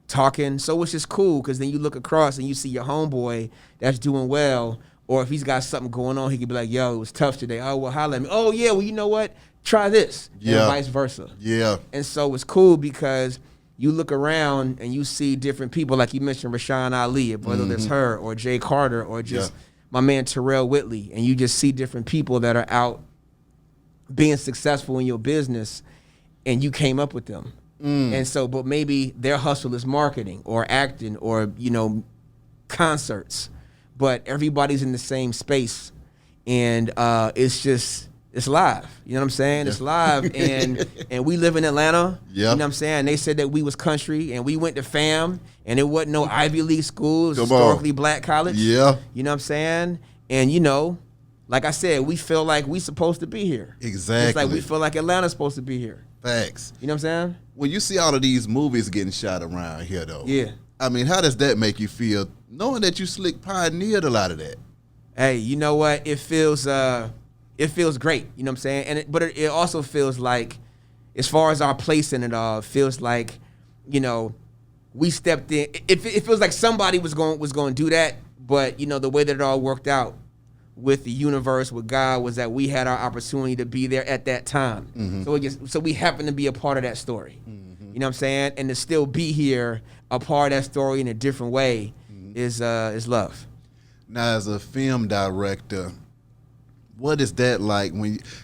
talking. So it's just cool because then you look across and you see your homeboy that's doing well, or if he's got something going on, he could be like, yo, it was tough today. Oh, well, holla at me. Oh, yeah, well, you know what? Try this. And vice versa. Yeah. And so it's cool because you look around and you see different people, like you mentioned Rashawn Ali, whether it's her or Jay Carter or just my man Terrell Whitley, and you just see different people that are out being successful in your business, and you came up with them. And so, but maybe their hustle is marketing or acting or, you know, concerts, but everybody's in the same space, and it's live. You know what I'm saying? It's live, and we live in Atlanta. You know what I'm saying? They said that we was country, and we went to FAM, and it wasn't no Ivy League school. It was historically black college. You know what I'm saying? And, you know, like I said, we feel like we supposed to be here. Exactly. It's like we feel like Atlanta's supposed to be here. Facts. You know what I'm saying? When you see all of these movies getting shot around here, though. Yeah. I mean, how does that make you feel knowing that you slick pioneered a lot of that. Hey, you know what? It feels great. You know what I'm saying? But it also feels like, as far as our place in it all, it feels like, we stepped in. It feels like somebody was going to do that, but the way that it all worked out with the universe, with God, was that we had our opportunity to be there at that time. Mm-hmm. So we happen to be a part of that story. Mm-hmm. You know what I'm saying? And to still be here, a part of that story in a different way, is love. Now, as a film director, what is that like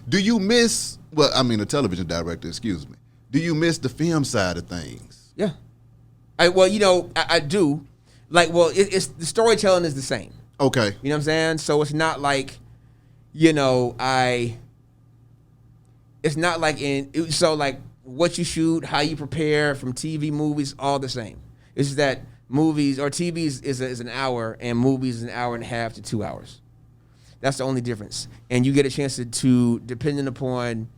do you miss, a television director, excuse me. Do you miss the film side of things? Yeah. I do. It's the storytelling is the same. Okay. You know what I'm saying? So it's not like, it's not like what you shoot, how you prepare from TV, movies, all the same. It's just that movies or TV is an hour and movies is an hour and a half to 2 hours. That's the only difference. And you get a chance to depending upon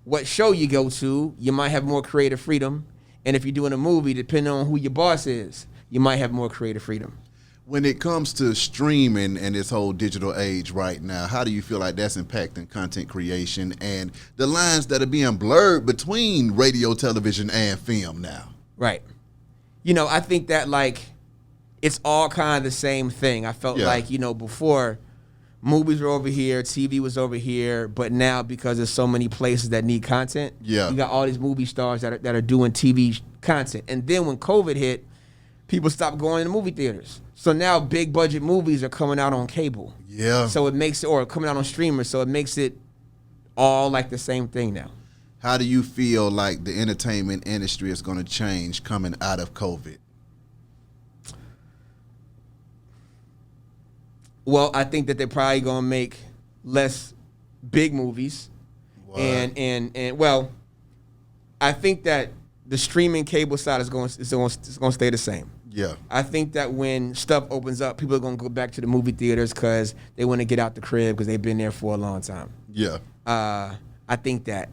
what show you go to, you might have more creative freedom. And if you're doing a movie, depending on who your boss is, you might have more creative freedom. When it comes to streaming and this whole digital age right now, how do you feel like that's impacting content creation and the lines that are being blurred between radio, television, and film now? Right. I think that it's all kind of the same thing. I felt like, before movies were over here, TV was over here, but now because there's so many places that need content, you got all these movie stars that are doing TV content. And then when COVID hit, people stopped going to movie theaters. So now big budget movies are coming out on cable. Yeah. So it makes it, or coming out on streamers, so it makes it all like the same thing now. How do you feel like the entertainment industry is going to change coming out of COVID? Well, I think that they're probably going to make less big movies. What? And well, I think that the streaming cable side is going to stay the same. Yeah. I think that when stuff opens up, people are going to go back to the movie theaters because they want to get out the crib because they've been there for a long time. Yeah. I think that.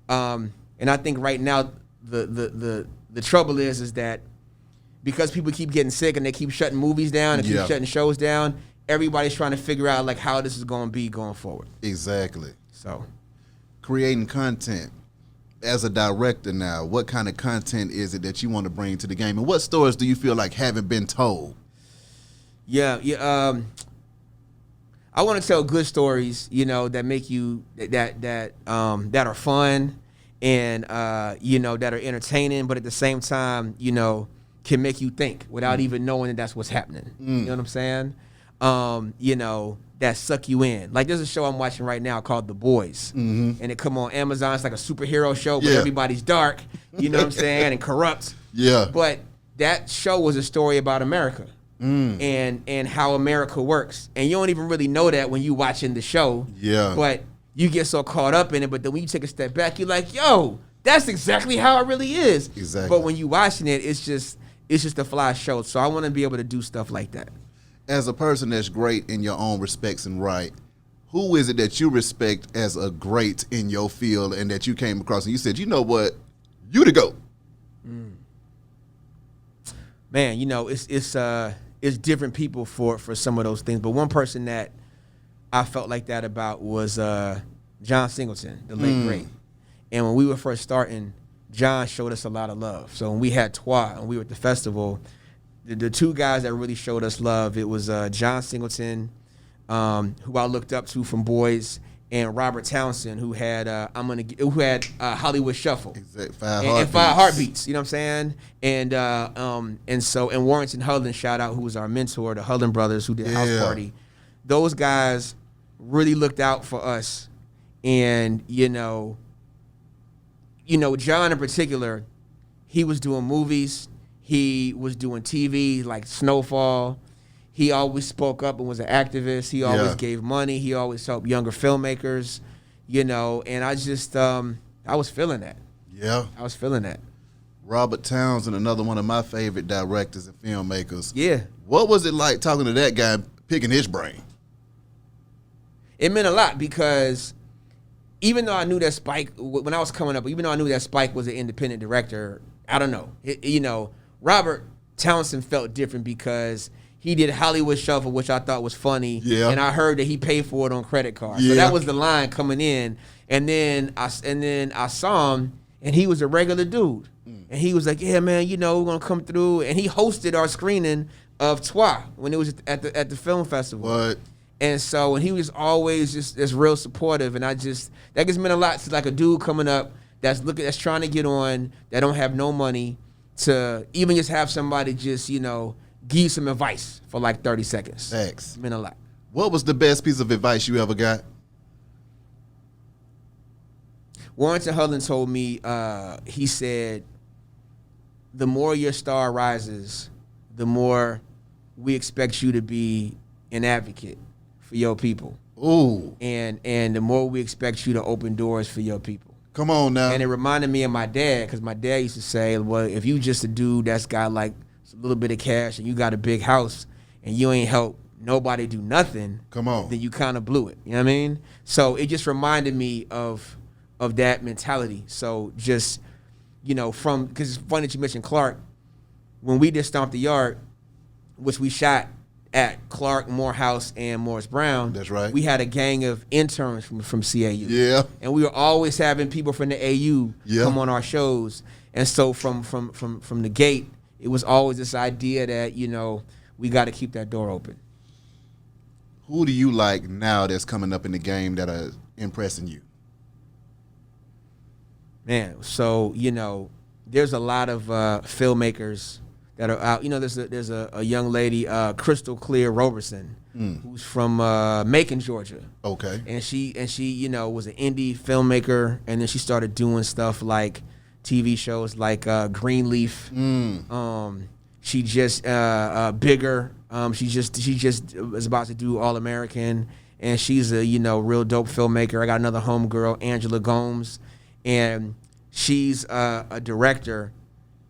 And I think right now the trouble is that because people keep getting sick and they keep shutting movies down and keep shutting shows down, everybody's trying to figure out how this is going to be going forward. Exactly. So, creating content. As a director now, what kind of content is it that you want to bring to the game, and what stories do you feel like haven't been told? Yeah. I want to tell good stories, that make you that are fun and that are entertaining, but at the same time, can make you think without even knowing that that's what's happening. You know what I'm saying? That suck you in. Like there's a show I'm watching right now called The Boys, and it come on Amazon. It's like a superhero show, but everybody's dark. You know what I'm saying? And corrupt. Yeah. But that show was a story about America and how America works, and you don't even really know that when you watching the show. Yeah. But you get so caught up in it. But then when you take a step back, you're like, yo, that's exactly how it really is. Exactly. But when you watching it, it's just a fly show. So I want to be able to do stuff like that. As a person that's great in your own respects and right, who is it that you respect as a great in your field and that you came across and you said, you know what, you the GOAT? Man, it's different people for some of those things. But one person that I felt like that about was John Singleton, the late great. And when we were first starting, John showed us a lot of love. So when we had Trois and we were at the festival, the two guys that really showed us love, it was John Singleton, who I looked up to from Boys, and Robert Townsend, who had Hollywood Shuffle, exactly. and 5 Heartbeats. You know what I'm saying? And Warrington Hudlin, shout out, who was our mentor, the Hudlin brothers, who did House Party. Those guys really looked out for us, and John in particular, he was doing movies. He was doing TV like Snowfall. He always spoke up and was an activist. He always gave money. He always helped younger filmmakers, and I just, I was feeling that. Yeah. I was feeling that. Robert Townsend, another one of my favorite directors and filmmakers. Yeah. What was it like talking to that guy and picking his brain? It meant a lot because even though I knew that Spike, when I was coming up, even though I knew that Spike was an independent director, I don't know. Robert Townsend felt different because he did Hollywood Shuffle, which I thought was funny. Yeah. And I heard that he paid for it on credit card. Yeah. So that was the line coming in. And then I saw him, and he was a regular dude. And he was like, yeah, man, you know, we're going to come through. And he hosted our screening of Trois when it was at the film festival. What? And so, and he was always just real supportive. And that just meant a lot to like a dude coming up that's trying to get on, that don't have no money, to even just have somebody just, you know, give you some advice for like 30 seconds. Thanks. It meant a lot. What was the best piece of advice you ever got? Warrington Hudlin told me, he said, the more your star rises, the more we expect you to be an advocate for your people. Ooh. And the more we expect you to open doors for your people. Come on now. And it reminded me of my dad, because my dad used to say, well, if you just a dude that's got like a little bit of cash and you got a big house and you ain't help nobody do nothing, come on, then you kind of blew it. You know what I mean? So it just reminded me of that mentality. So just, you know, because it's funny that you mentioned Clark. When we did Stomp the Yard, which we shot at Clark, Morehouse, and Morris Brown. That's right. We had a gang of interns from CAU. Yeah. And we were always having people from the AU come on our shows. And so from the gate, it was always this idea that, you know, we got to keep that door open. Who do you like now that's coming up in the game that are impressing you? Man, so, you know, there's a lot of filmmakers that are out. You know, there's a young lady, Crystal Clear Roberson, who's from Macon, Georgia. Okay. And she, you know, was an indie filmmaker, and then she started doing stuff like TV shows like Greenleaf. She just Bigger. She just was about to do All American, and she's a, you know, real dope filmmaker. I got another homegirl, Angela Gomes, and she's a director,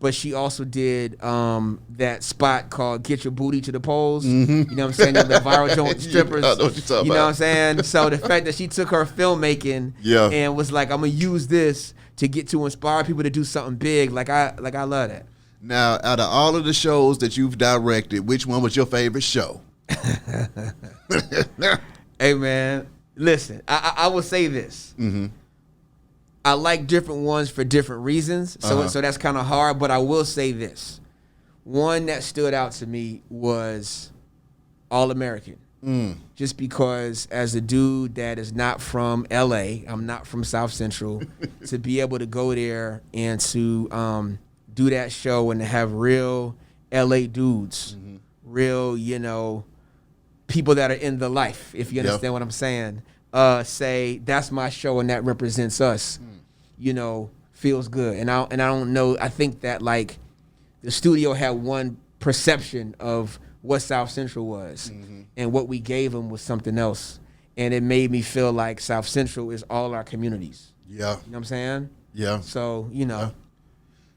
but she also did that spot called Get Your Booty to the Polls. You know what I'm saying? The viral joint strippers. I know what you're talking you know about. what I'm saying? So the fact that she took her filmmaking and was like, I'm gonna use this to inspire people to do something big. Like I love that. Now, out of all of the shows that you've directed, which one was your favorite show? Hey man, listen, I will say this. I like different ones for different reasons, so that's kind of hard. But I will say this: one that stood out to me was All American, just because as a dude that is not from LA, I'm not from South Central, to be able to go there and to do that show and to have real LA dudes, real, you know, people that are in the life, if you understand what I'm saying, say that's my show and that represents us. You know, feels good. And I don't know, I think that like the studio had one perception of what South Central was, and what we gave them was something else. And it made me feel like South Central is all our communities. Yeah. You know what I'm saying? Yeah. So, you know,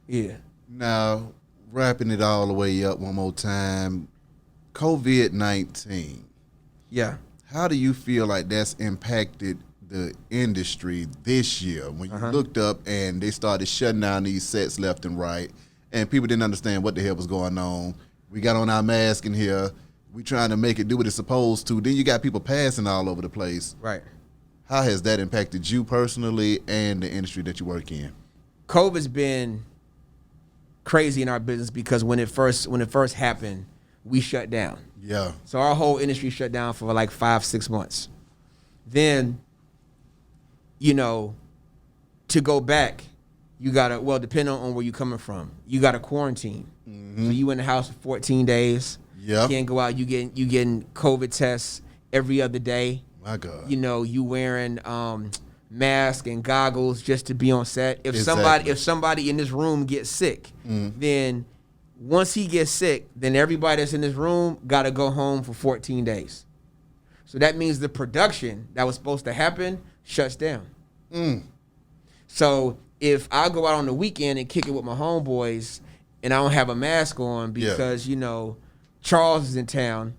yeah. Now, wrapping it all the way up one more time, COVID-19. Yeah. How do you feel like that's impacted the industry this year when you looked up and they started shutting down these sets left and right, and people didn't understand what the hell was going on? We got on our mask in here. We trying to make it do what it's supposed to. Then you got people passing all over the place. Right. How has that impacted you personally and the industry that you work in? COVID's been crazy in our business because when it first happened, we shut down. Yeah. So our whole industry shut down for like 5-6 months. Then, you know, to go back, you gotta, well, depending on where you're coming from, you gotta quarantine. So you in the house for 14 days. Yeah. You can't go out. You getting COVID tests every other day. My God. You know, you wearing mask and goggles just to be on set. If somebody in this room gets sick, then once he gets sick, then everybody that's in this room got to go home for 14 days. So that means the production that was supposed to happen shuts down. So if I go out on the weekend and kick it with my homeboys and I don't have a mask on because, you know, Charles is in town,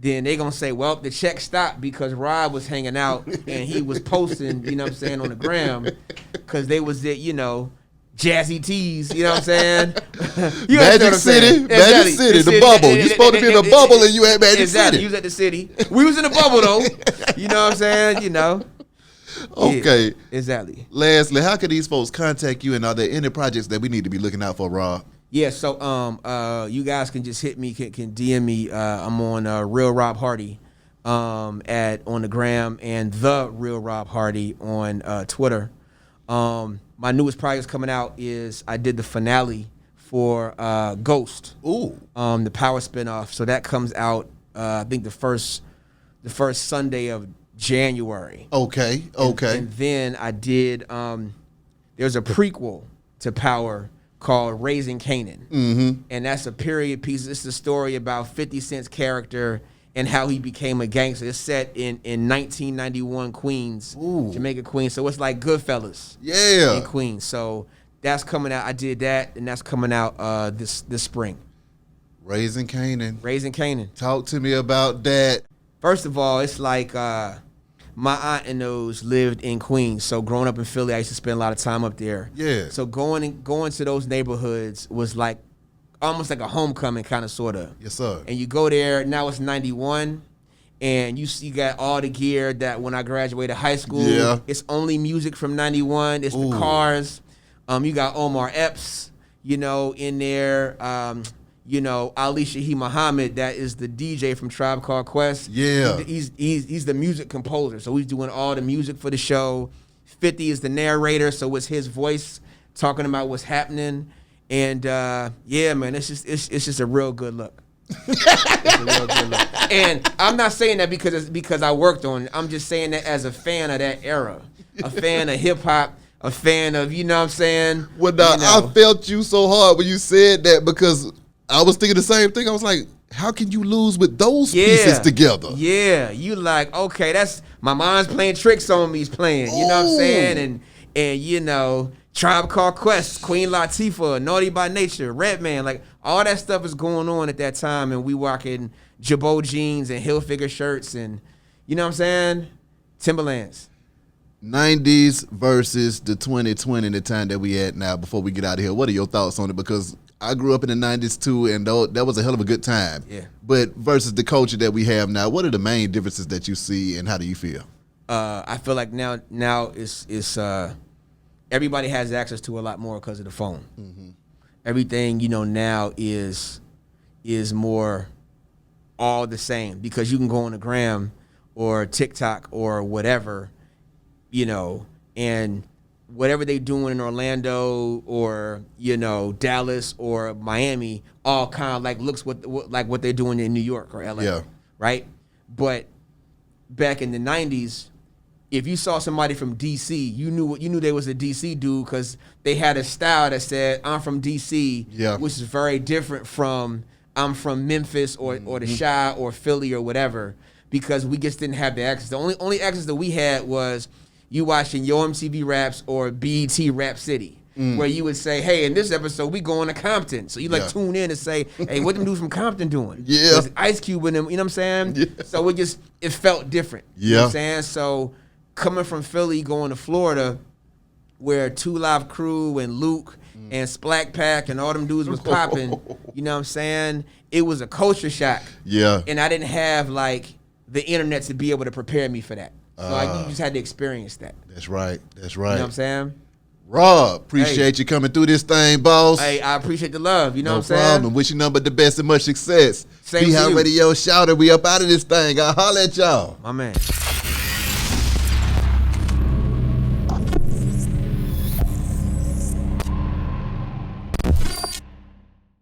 then they going to say, well, the check stopped because Rob was hanging out and he was posting, you know what I'm saying, on the gram because they was there, you know, Jazzy Tees, you know what I'm saying? You Magic City, Magic City, the bubble. You supposed to be in the bubble and you at Magic City. You was at the city. We was in the bubble though. You know what I'm saying? You know. Okay. Yeah, exactly. Lastly, how can these folks contact you, and are there any projects that we need to be looking out for, Rob? Yeah, so you guys can just hit me, can DM me. I'm on Real Rob Hardy on the gram, and the Real Rob Hardy on Twitter. My newest project coming out is I did the finale for Ghost. Ooh. The Power spinoff. So that comes out I think the first Sunday of January. Okay. And then I did there's a prequel to Power called Raising Canaan. Mm-hmm. And that's a period piece. It's a story about 50 Cent's character and how he became a gangster. It's set in 1991 Queens, Ooh. Jamaica, Queens. So it's like Goodfellas Yeah. in Queens. So that's coming out. I did that, and that's coming out this spring. Raising Canaan. Raising Canaan. Talk to me about that. First of all, it's like my aunt and those lived in Queens. So growing up in Philly, I used to spend a lot of time up there. Yeah. So going to those neighborhoods was like almost like a homecoming, kind of, sort of. Yes, sir. And you go there, now it's 91, and you got all the gear that when I graduated high school, Yeah. it's only music from 91. It's Ooh. the cars. You got Omar Epps, in there. Ali Shaheed Muhammad, that is the DJ from Tribe Called Quest. Yeah. He's the music composer, so he's doing all the music for the show. 50 is the narrator, so it's his voice talking about what's happening. And yeah, man, it's just a real good look. It's a real good look. And I'm not saying that because I worked on it. I'm just saying that as a fan of that era, a fan of hip hop, a fan of, you know what I'm saying? Well, now, I felt you so hard when you said that, because I was thinking the same thing. I was like, how can you lose with those pieces together? Yeah, you like, okay, that's my mind's playing tricks on me. He's playing, you know what I'm saying? And Tribe Called Quest, Queen Latifah, Naughty by Nature, Redman, like all that stuff is going on at that time, and we rocking Jabot jeans and Hilfiger shirts, and you know what I'm saying? Timberlands. 90s versus the 2020, the time that we at now. Before we get out of here, what are your thoughts on it? Because I grew up in the 90s too, and that was a hell of a good time. Yeah. But versus the culture that we have now, what are the main differences that you see, and how do you feel? I feel like now it's everybody has access to a lot more because of the phone. Mm-hmm. Everything now is more all the same, because you can go on the gram or TikTok or whatever, and whatever they doing in Orlando or Dallas or Miami, all kind of like looks like what they're doing in New York or LA, yeah. Right? But back in the 90s, if you saw somebody from DC, you knew they was a DC dude, because they had a style that said, I'm from DC, yeah. which is very different from I'm from Memphis or the Chi or Philly or whatever, because we just didn't have the access. The only access that we had was you watching Yo MTV Raps or BET Rap City, where you would say, hey, in this episode, we going to Compton. So you tune in and say, hey, what them dudes from Compton doing? Yeah. There's Ice Cube in them, you know what I'm saying? Yeah. So it felt different. Yeah. You know what I'm saying? So coming from Philly, going to Florida, where 2 Live Crew and Luke and Splack Pack and all them dudes was popping, you know what I'm saying? It was a culture shock. Yeah. And I didn't have the internet to be able to prepare me for that. So you just had to experience that. That's right. That's You right. know what I'm saying? Rob, appreciate you coming through this thing, boss. Hey, I appreciate the love. You know No what I'm saying? problem. Wish you nothing but the best and much success. Same to Behind you. Radio Shouter, we up out of this thing. I'll holler at y'all. My man.